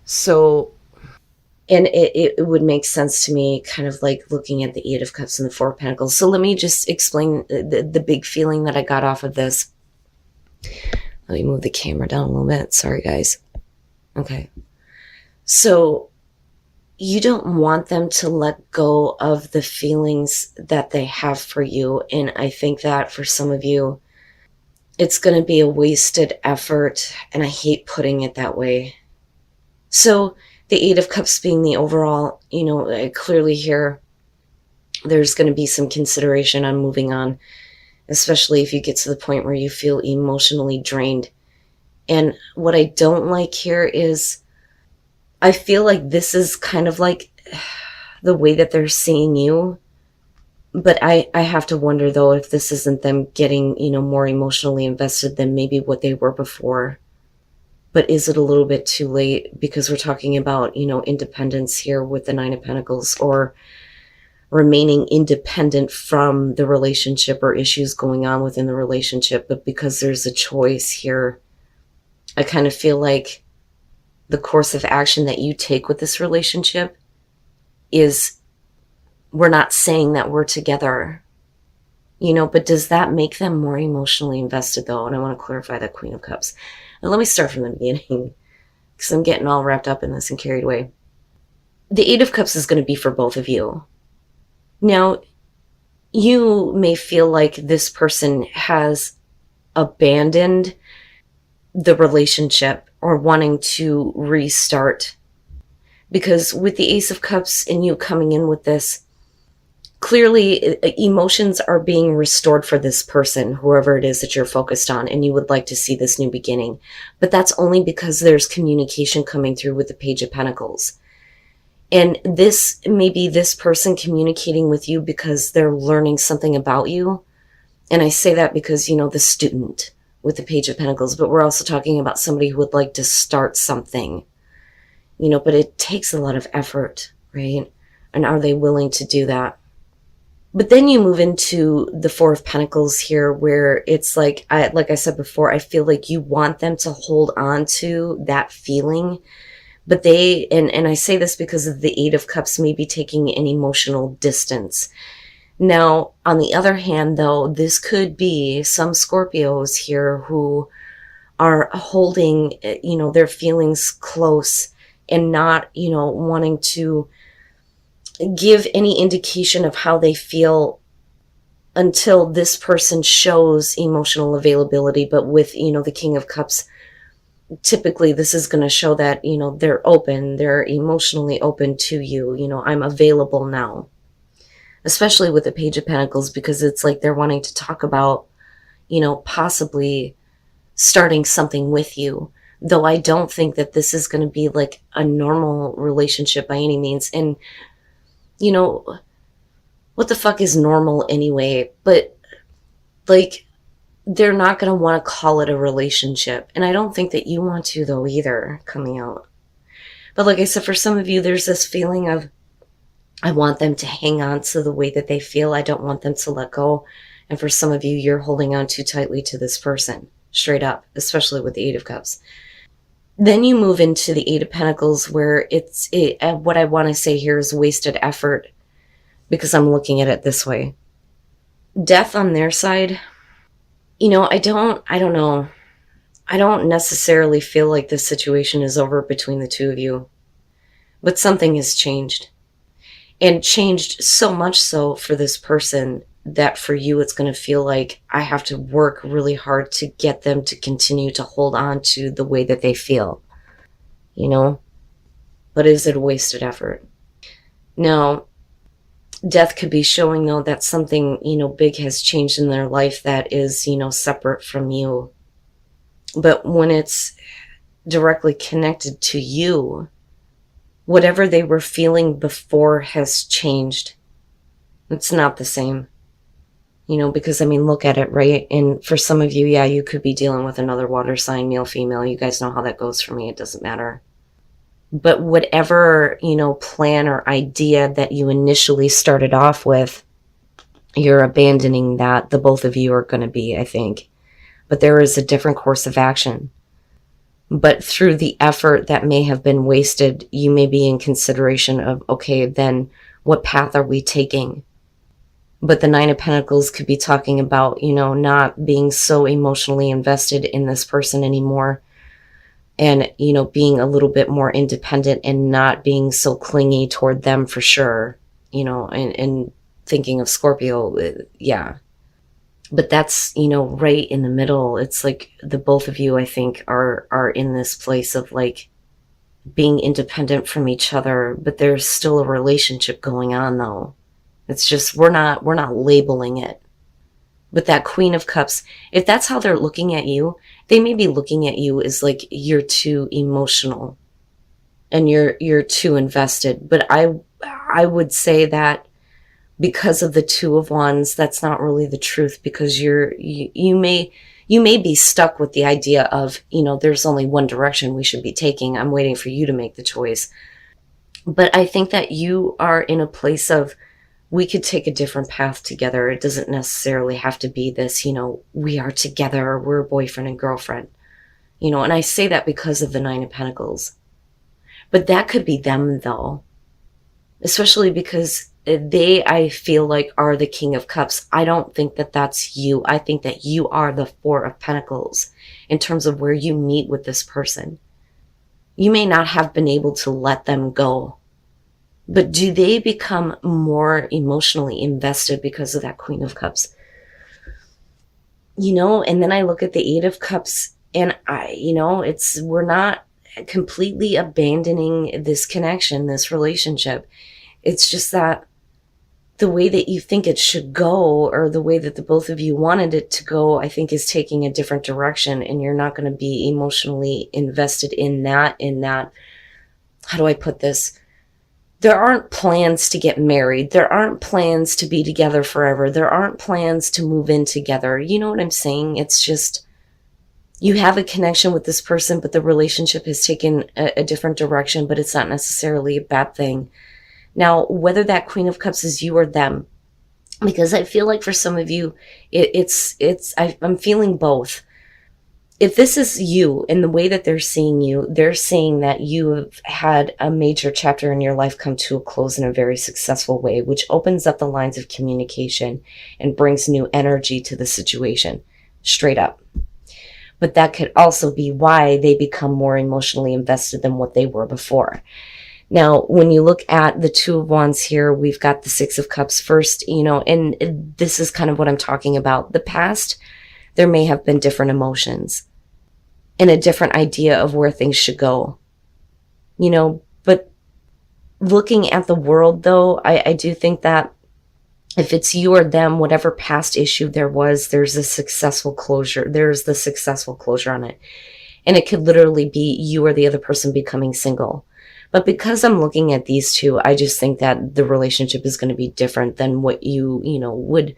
So, and it would make sense to me, kind of like looking at the Eight of Cups and the Four of Pentacles. So let me just explain the big feeling that I got off of this. Let me move the camera down a little bit. Sorry, guys. Okay. So you don't want them to let go of the feelings that they have for you. And I think that for some of you, it's going to be a wasted effort. And I hate putting it that way. So the Eight of Cups being the overall, clearly here, there's going to be some consideration on moving on, especially if you get to the point where you feel emotionally drained. And what I don't like here is I feel like this is kind of like the way that they're seeing you. But I have to wonder, though, if this isn't them getting, more emotionally invested than maybe what they were before. But is it a little bit too late? Because we're talking about, independence here with the Nine of Pentacles, or remaining independent from the relationship or issues going on within the relationship. But because there's a choice here, I kind of feel like the course of action that you take with this relationship is, we're not saying that we're together, but does that make them more emotionally invested, though? And I want to clarify that Queen of Cups. And let me start from the beginning, because I'm getting all wrapped up in this and carried away. The Eight of Cups is going to be for both of you. Now, you may feel like this person has abandoned the relationship or wanting to restart. Because with the Ace of Cups and you coming in with this, clearly emotions are being restored for this person, whoever it is that you're focused on, and you would like to see this new beginning. But that's only because there's communication coming through with the Page of Pentacles. And this may be this person communicating with you because they're learning something about you. And I say that because, the student with the Page of Pentacles, but we're also talking about somebody who would like to start something, but it takes a lot of effort, right? And are they willing to do that? But then you move into the Four of Pentacles here, where it's like I said before, I feel like you want them to hold on to that feeling. But they, and I say this because of the Eight of Cups, may be taking an emotional distance. Now, on the other hand, though, this could be some Scorpios here who are holding, their feelings close and not, wanting to give any indication of how they feel until this person shows emotional availability. But with, the King of Cups, typically this is going to show that, they're open, they're emotionally open to you. I'm available now, especially with the Page of Pentacles, because it's like they're wanting to talk about, possibly starting something with you. Though I don't think that this is going to be like a normal relationship by any means. And what the fuck is normal anyway? But like, they're not going to want to call it a relationship. And I don't think that you want to, though, either, coming out. But like I said, for some of you, there's this feeling of, I want them to hang on to the way that they feel. I don't want them to let go. And for some of you, you're holding on too tightly to this person, straight up, especially with the Eight of Cups. Then you move into the Eight of Pentacles, where what I want to say here is wasted effort, because I'm looking at it this way. Death on their side, I don't know. I don't necessarily feel like this situation is over between the two of you, but something has changed, and changed so much so for this person that for you, it's going to feel like I have to work really hard to get them to continue to hold on to the way that they feel, but is it a wasted effort? Now, death could be showing, though, that something, big has changed in their life that is, separate from you. But when it's directly connected to you, whatever they were feeling before has changed. It's not the same. Because look at it, right? And for some of you, yeah, you could be dealing with another water sign, male, female. You guys know how that goes for me. It doesn't matter. But whatever, plan or idea that you initially started off with, you're abandoning that. The both of you are going to be, I think. But there is a different course of action. But through the effort that may have been wasted, you may be in consideration of, okay, then what path are we taking? But the Nine of Pentacles could be talking about, not being so emotionally invested in this person anymore, and, being a little bit more independent and not being so clingy toward them for sure, and thinking of Scorpio, yeah. But that's, right in the middle. It's like the both of you, I think, are in this place of like being independent from each other, but there's still a relationship going on though. It's just we're not labeling it. But that Queen of Cups, if that's how they're looking at you, they may be looking at you as like you're too emotional and you're too invested. But I would say that because of the Two of Wands, that's not really the truth, because you may be stuck with the idea of, there's only one direction we should be taking. I'm waiting for you to make the choice. But I think that you are in a place of, we could take a different path together. It doesn't necessarily have to be this, we are together, we're boyfriend and girlfriend. And I say that because of the Nine of Pentacles. But that could be them though. Especially because they, I feel like, are the King of Cups. I don't think that that's you. I think that you are the Four of Pentacles in terms of where you meet with this person. You may not have been able to let them go, but do they become more emotionally invested because of that Queen of Cups? And then I look at the Eight of Cups and we're not completely abandoning this connection, this relationship. It's just that the way that you think it should go, or the way that the both of you wanted it to go, I think is taking a different direction, and you're not going to be emotionally invested in that, how do I put this? There aren't plans to get married. There aren't plans to be together forever. There aren't plans to move in together. You know what I'm saying? It's just, you have a connection with this person, but the relationship has taken a different direction, but it's not necessarily a bad thing. Now, whether that Queen of Cups is you or them, because I feel like for some of you, I'm feeling both. If this is you and the way that they're seeing you, they're seeing that you have had a major chapter in your life come to a close in a very successful way, which opens up the lines of communication and brings new energy to the situation, straight up. But that could also be why they become more emotionally invested than what they were before. Now, when you look at the Two of Wands here, we've got the Six of Cups first, and this is kind of what I'm talking about. The past, there may have been different emotions and a different idea of where things should go, but looking at the world though, I do think that if it's you or them, whatever past issue there was, there's the successful closure on it. And it could literally be you or the other person becoming single. But because I'm looking at these two, I just think that the relationship is going to be different than what you would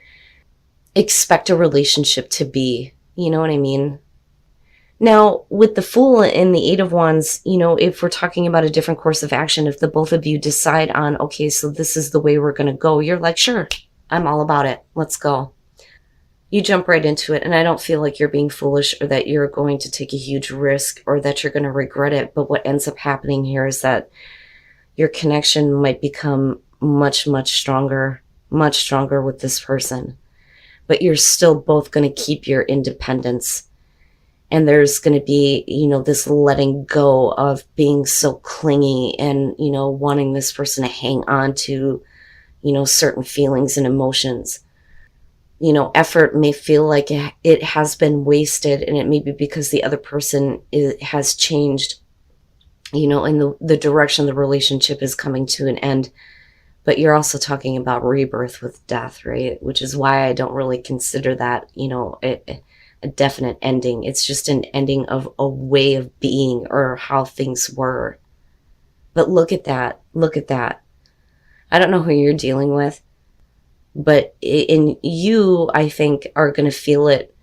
expect a relationship to be. You know what I mean? Now, with the Fool and the Eight of Wands, if we're talking about a different course of action, if the both of you decide on, okay, so this is the way we're going to go, you're like, sure, I'm all about it. Let's go. You jump right into it, and I don't feel like you're being foolish or that you're going to take a huge risk or that you're going to regret it. But what ends up happening here is that your connection might become much, much stronger with this person. But you're still both going to keep your independence. And there's going to be, this letting go of being so clingy and, wanting this person to hang on to, certain feelings and emotions. Effort may feel like it has been wasted, and it may be because the other person has changed, in the direction the relationship is coming to an end. But you're also talking about rebirth with death, right? Which is why I don't really consider that, a definite ending. It's just an ending of a way of being or how things were. But look at that. I don't know who you're dealing with, but in you, I think, are going to feel it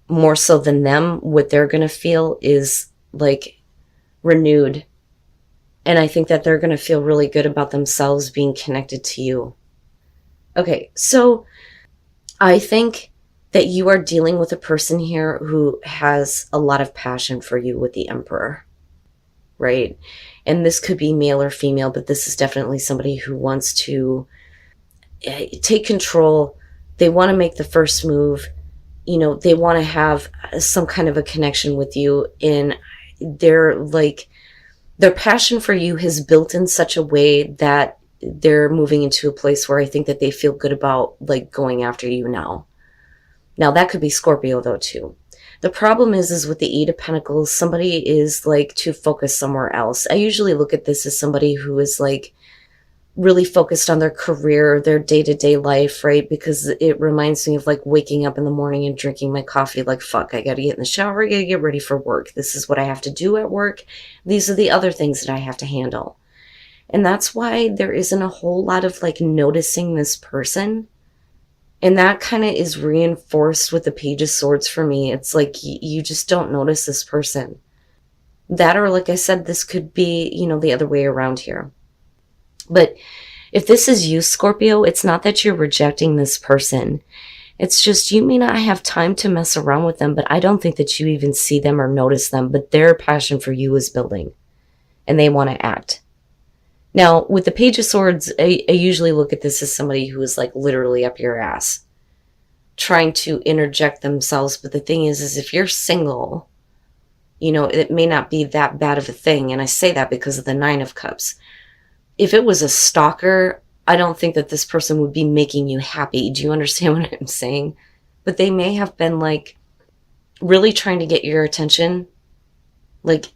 more so than them. What they're going to feel is like renewed. And I think that they're going to feel really good about themselves being connected to you. Okay, so I think that you are dealing with a person here who has a lot of passion for you with the Emperor, right? And this could be male or female, but this is definitely somebody who wants to take control. They want to make the first move. You know, they want to have some kind of a connection with you. And they're like, their passion for you has built in such a way that they're moving into a place where I think that they feel good about like going after you now. Now that could be Scorpio though too. The problem is with the Eight of Pentacles, somebody is like too focused somewhere else. I usually look at this as somebody who is like really focused on their career, their day-to-day life, right? Because it reminds me of like waking up in the morning and drinking my coffee like, fuck, I gotta get in the shower, I gotta get ready for work. This is what I have to do at work. These are the other things that I have to handle. And that's why there isn't a whole lot of like noticing this person. And that kind of is reinforced with the Page of Swords for me. It's like you just don't notice this person. That, or like I said, this could be, you know, the other way around here. But if this is you, Scorpio, it's not that you're rejecting this person. It's just you may not have time to mess around with them, but I don't think that you even see them or notice them. But their passion for you is building, and they want to act. Now, with the Page of Swords, I usually look at this as somebody who is like literally up your ass, trying to interject themselves. But the thing is if you're single, you know, it may not be that bad of a thing. And I say that because of the Nine of Cups. If it was a stalker, I don't think that this person would be making you happy. Do you understand what I'm saying? But they may have been like really trying to get your attention, like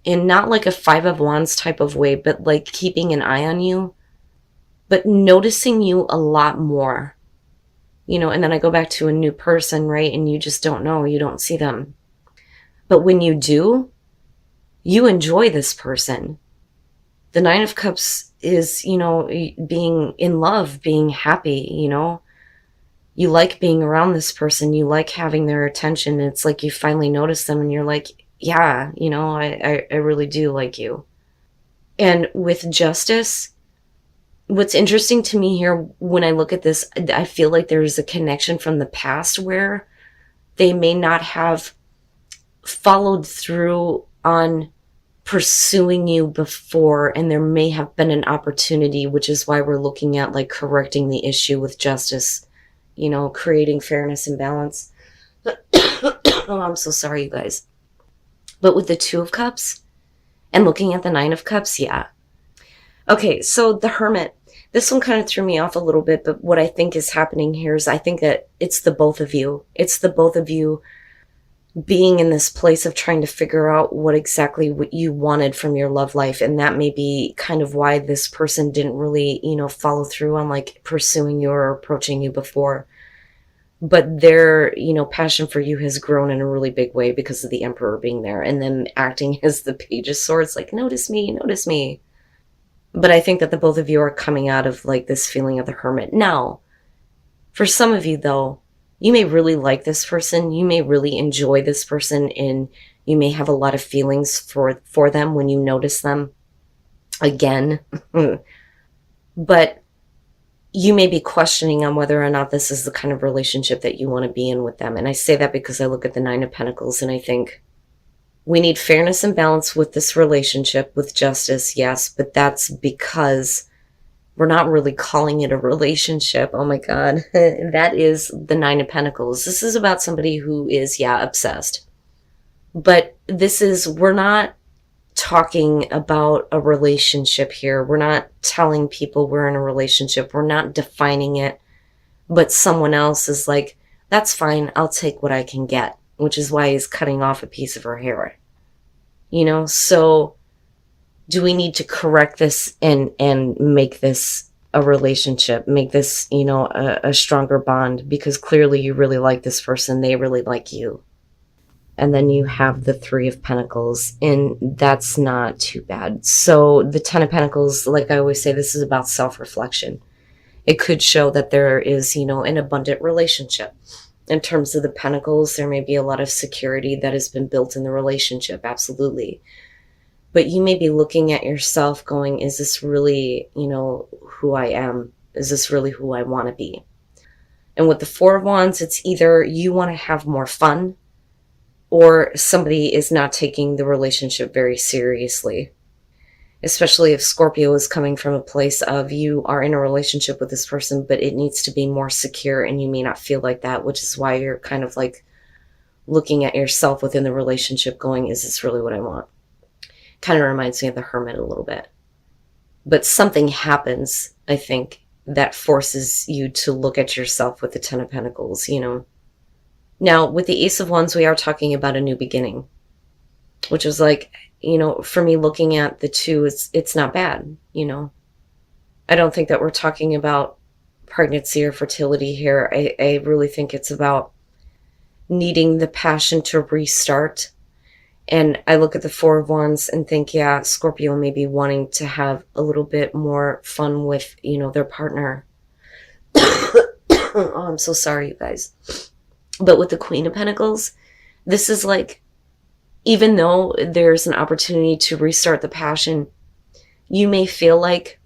in not like a Five of Wands type of way, but like keeping an eye on you, but noticing you a lot more, you know. And then I go back to a new person, right? And you just don't know, you don't see them. But when you do, you enjoy this person. The Nine of Cups is, you know, being in love, being happy, you know. You like being around this person. You like having their attention. It's like you finally notice them and you're like, yeah, you know, I really do like you. And with Justice, what's interesting to me here when I look at this, I feel like there's a connection from the past where they may not have followed through on pursuing you before, and there may have been an opportunity, which is why we're looking at like correcting the issue with Justice, you know, creating fairness and balance. Oh, I'm so sorry, you guys. But with the Two of Cups and looking at the Nine of Cups, yeah. Okay, so the Hermit, this one kind of threw me off a little bit, but what I think is happening here is I think that it's the both of you. It's the both of you being in this place of trying to figure out what exactly what you wanted from your love life. And that may be kind of why this person didn't really, you know, follow through on like pursuing you or approaching you before. But their, you know, passion for you has grown in a really big way because of the Emperor being there and then acting as the Page of Swords, like, notice me, notice me. But I think that the both of you are coming out of like this feeling of the Hermit. Now, for some of you though, you may really like this person. You may really enjoy this person, and you may have a lot of feelings for them when you notice them again. But you may be questioning on whether or not this is the kind of relationship that you want to be in with them. And I say that because I look at the Nine of Pentacles and I think we need fairness and balance with this relationship, with Justice, yes, but that's because we're not really calling it a relationship. Oh my God. That is the Nine of Pentacles. This is about somebody who is, yeah, obsessed. But this is, we're not talking about a relationship here. We're not telling people we're in a relationship. We're not defining it. But someone else is like, that's fine. I'll take what I can get, which is why he's cutting off a piece of her hair. You know, so do we need to correct this and make this a relationship, make this, you know, a stronger bond? Because clearly you really like this person. They really like you. And then you have the Three of Pentacles, and that's not too bad. So the Ten of Pentacles, like I always say, this is about self-reflection. It could show that there is, you know, an abundant relationship. In terms of the Pentacles, there may be a lot of security that has been built in the relationship, absolutely. But you may be looking at yourself going, is this really, you know, who I am? Is this really who I want to be? And with the Four of Wands, it's either you want to have more fun or somebody is not taking the relationship very seriously. Especially if Scorpio is coming from a place of you are in a relationship with this person, but it needs to be more secure and you may not feel like that, which is why you're kind of like looking at yourself within the relationship going, is this really what I want? Kind of reminds me of the Hermit a little bit. But something happens, I think, that forces you to look at yourself with the Ten of Pentacles, you know. Now, with the Ace of Wands, we are talking about a new beginning, which is like, you know, for me looking at the two, it's not bad, you know. I don't think that we're talking about pregnancy or fertility here. I really think it's about needing the passion to restart. And I look at the Four of Wands and think, yeah, Scorpio may be wanting to have a little bit more fun with, you know, their partner. Oh, I'm so sorry, you guys. But with the Queen of Pentacles, this is like, even though there's an opportunity to restart the passion, you may feel like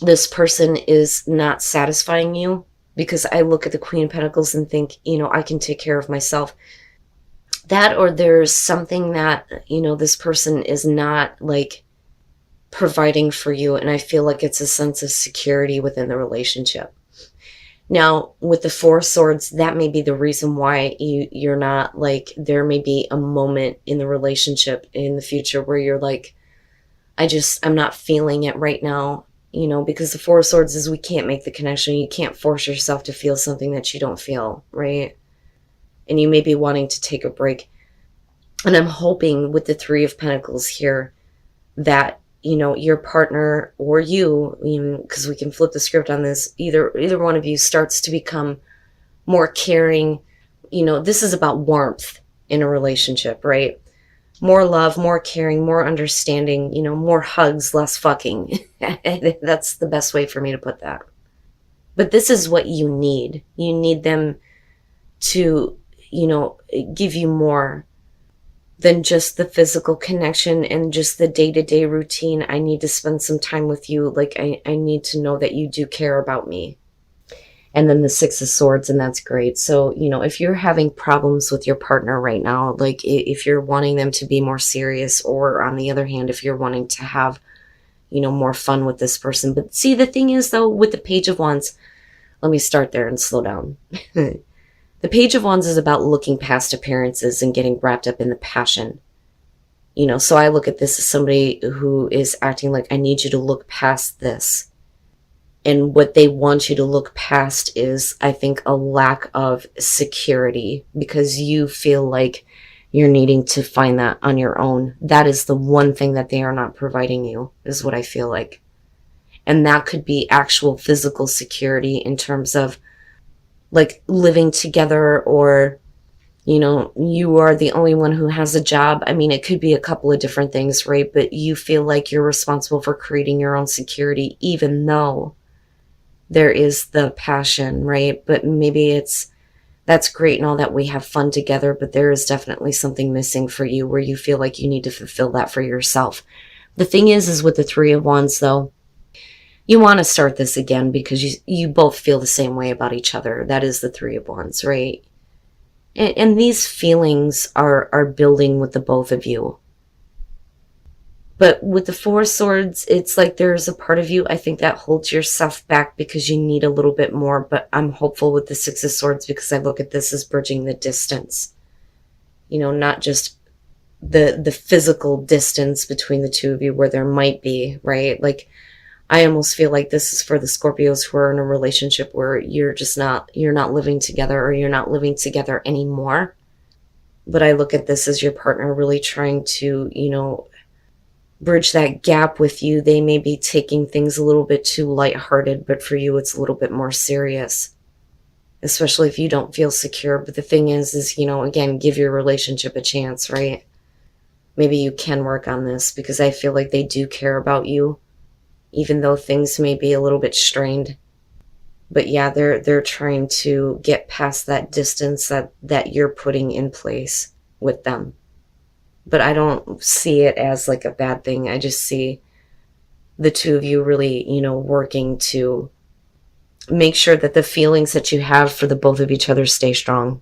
this person is not satisfying you, because I look at the Queen of Pentacles and think, you know, I can take care of myself. That, or there's something that, you know, this person is not like providing for you, and I feel like it's a sense of security within the relationship. Now, with the Four of Swords, that may be the reason why you're not like, there may be a moment in the relationship in the future where you're like, I'm not feeling it right now, you know, because the Four of Swords is we can't make the connection. You can't force yourself to feel something that you don't feel, right? And you may be wanting to take a break. And I'm hoping with the Three of Pentacles here that, you know, your partner or you, because we can flip the script on this, either one of you starts to become more caring. You know, this is about warmth in a relationship, right? More love, more caring, more understanding, you know, more hugs, less fucking. That's the best way for me to put that. But this is what you need. You need them to, you know, give you more than just the physical connection and just the day-to-day routine. I need to spend some time with you. Like, I need to know that you do care about me. And then the Six of Swords, and that's great. So, you know, if you're having problems with your partner right now, like if you're wanting them to be more serious, or on the other hand, if you're wanting to have, you know, more fun with this person. But see, the thing is though, with the Page of Wands, let me start there and slow down. The Page of Wands is about looking past appearances and getting wrapped up in the passion. You know, so I look at this as somebody who is acting like, I need you to look past this. And what they want you to look past is, I think, a lack of security, because you feel like you're needing to find that on your own. That is the one thing that they are not providing you, is what I feel like. And that could be actual physical security in terms of like living together, or, you know, you are the only one who has a job. I mean, it could be a couple of different things, right? But you feel like you're responsible for creating your own security, even though there is the passion, right? But maybe that's great and all that we have fun together, but there is definitely something missing for you where you feel like you need to fulfill that for yourself. The thing is with the Three of Wands though, you want to start this again because you both feel the same way about each other. That is the Three of Wands, right? And these feelings are building with the both of you. But with the Four of Swords, it's like there's a part of you, I think, that holds yourself back because you need a little bit more. But I'm hopeful with the Six of Swords because I look at this as bridging the distance. You know, not just the physical distance between the two of you where there might be, right? Like, I almost feel like this is for the Scorpios who are in a relationship where you're not living together, or you're not living together anymore. But I look at this as your partner really trying to, you know, bridge that gap with you. They may be taking things a little bit too lighthearted, but for you, it's a little bit more serious, especially if you don't feel secure. But the thing is, you know, again, give your relationship a chance, right? Maybe you can work on this because I feel like they do care about you, even though things may be a little bit strained. But yeah, they're trying to get past that distance that you're putting in place with them. But I don't see it as like a bad thing. I just see the two of you really, you know, working to make sure that the feelings that you have for the both of each other stay strong.